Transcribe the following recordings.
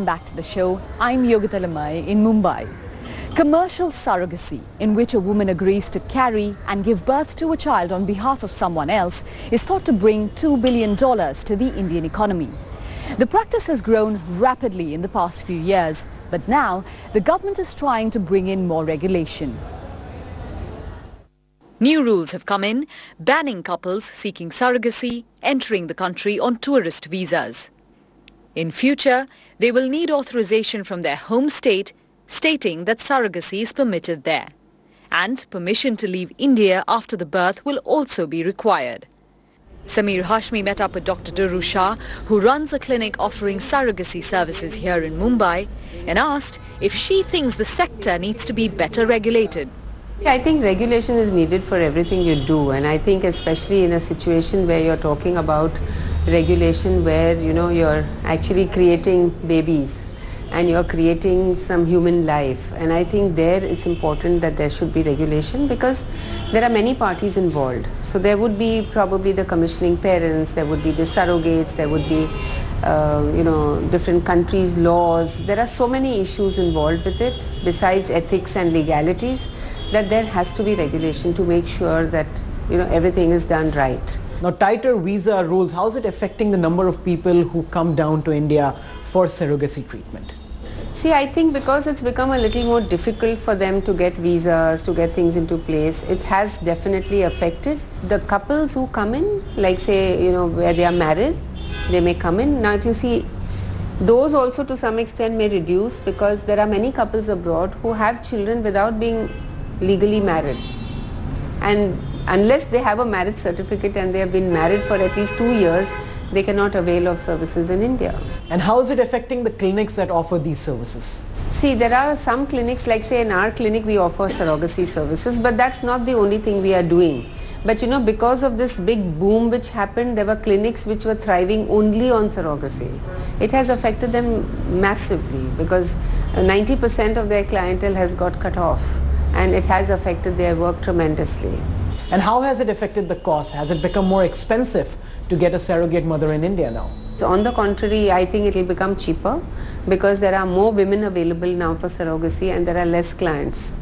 back to the show. I'm Yogita Lamai in Mumbai. Commercial surrogacy, in which a woman agrees to carry and give birth to a child on behalf of someone else, is thought to bring $2 billion to the Indian economy. The practice has grown rapidly in the past few years, but now the government is trying to bring in more regulation. New rules have come in, banning couples seeking surrogacy entering the country on tourist visas. In future, they will need authorization from their home state stating that surrogacy is permitted there. And permission to leave India after the birth will also be required. Sameer Hashmi met up with Dr. Duru Shah, who runs a clinic offering surrogacy services here in Mumbai, and asked if she thinks the sector needs to be better regulated. I think regulation is needed for everything you do, and I think especially in a situation where you're talking about regulation where you're actually creating babies and you're creating some human life, and I think there it's important that there should be regulation because there are many parties involved. So there would be probably the commissioning parents, there would be the surrogates, there would be different countries' laws. There are so many issues involved with it besides ethics and legalities, that there has to be regulation to make sure that everything is done right. Now, tighter visa rules, how is it affecting the number of people who come down to India for surrogacy treatment? See, I think because it's become a little more difficult for them to get visas, to get things into place, it has definitely affected the couples who come in, like say, where they are married, they may come in. Now, if you see, those also to some extent may reduce because there are many couples abroad who have children without being legally married, and unless they have a marriage certificate and they have been married for at least 2 years, they cannot avail of services in India. And how is it affecting the clinics that offer these services? See, there are some clinics, like say in our clinic we offer surrogacy services, but that's not the only thing we are doing. But because of this big boom which happened, there were clinics which were thriving only on surrogacy. It has affected them massively because 90% of their clientele has got cut off, and it has affected their work tremendously. And how has it affected the cost? Has it become more expensive to get a surrogate mother in India now? So on the contrary, I think it will become cheaper because there are more women available now for surrogacy and there are less clients.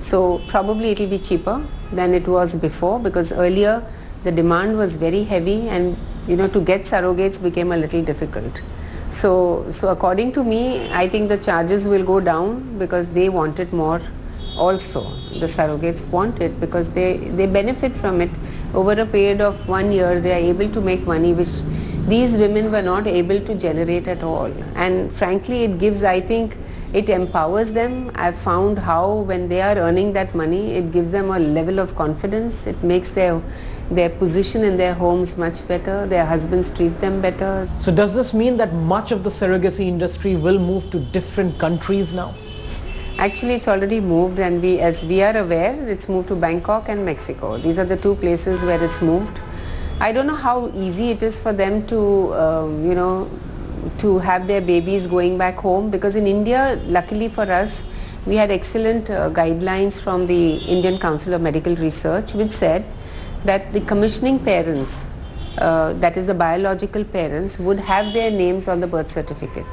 So probably it will be cheaper than it was before because earlier the demand was very heavy and to get surrogates became a little difficult. So according to me, I think the charges will go down because they want it more. Also, the surrogates want it because they benefit from it. Over a period of 1 year, they are able to make money which these women were not able to generate at all. And frankly, it gives, I think, it empowers them. I've found how when they are earning that money, it gives them a level of confidence. It makes their position in their homes much better. Their husbands treat them better. So does this mean that much of the surrogacy industry will move to different countries now? Actually, it's already moved, and as we are aware, it's moved to Bangkok and Mexico. These are the two places where it's moved. I don't know how easy it is for them to, to have their babies going back home, because in India, luckily for us, we had excellent guidelines from the Indian Council of Medical Research, which said that the commissioning parents, that is the biological parents, would have their names on the birth certificate.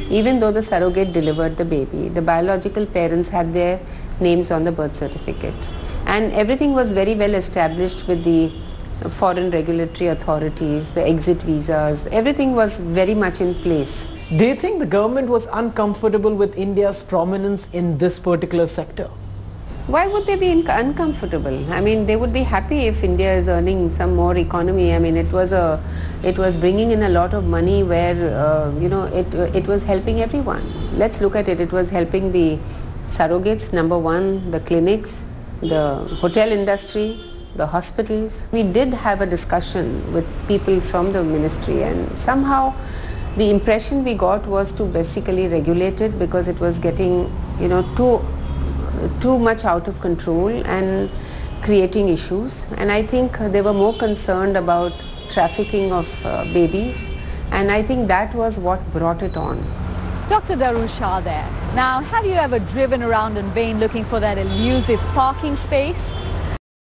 Even though the surrogate delivered the baby, the biological parents had their names on the birth certificate. And everything was very well established with the foreign regulatory authorities, the exit visas, everything was very much in place. Do you think the government was uncomfortable with India's prominence in this particular sector? Why would they be uncomfortable? I mean, they would be happy if India is earning some more economy. I mean, it was bringing in a lot of money where, it was helping everyone. Let's look at it. It was helping the surrogates, number one, the clinics, the hotel industry, the hospitals. We did have a discussion with people from the ministry, and somehow the impression we got was to basically regulate it because it was getting, too much out of control and creating issues. And I think they were more concerned about trafficking of babies, and I think that was what brought it on. Dr. Duru Shah there. Now, have you ever driven around in vain looking for that elusive parking space?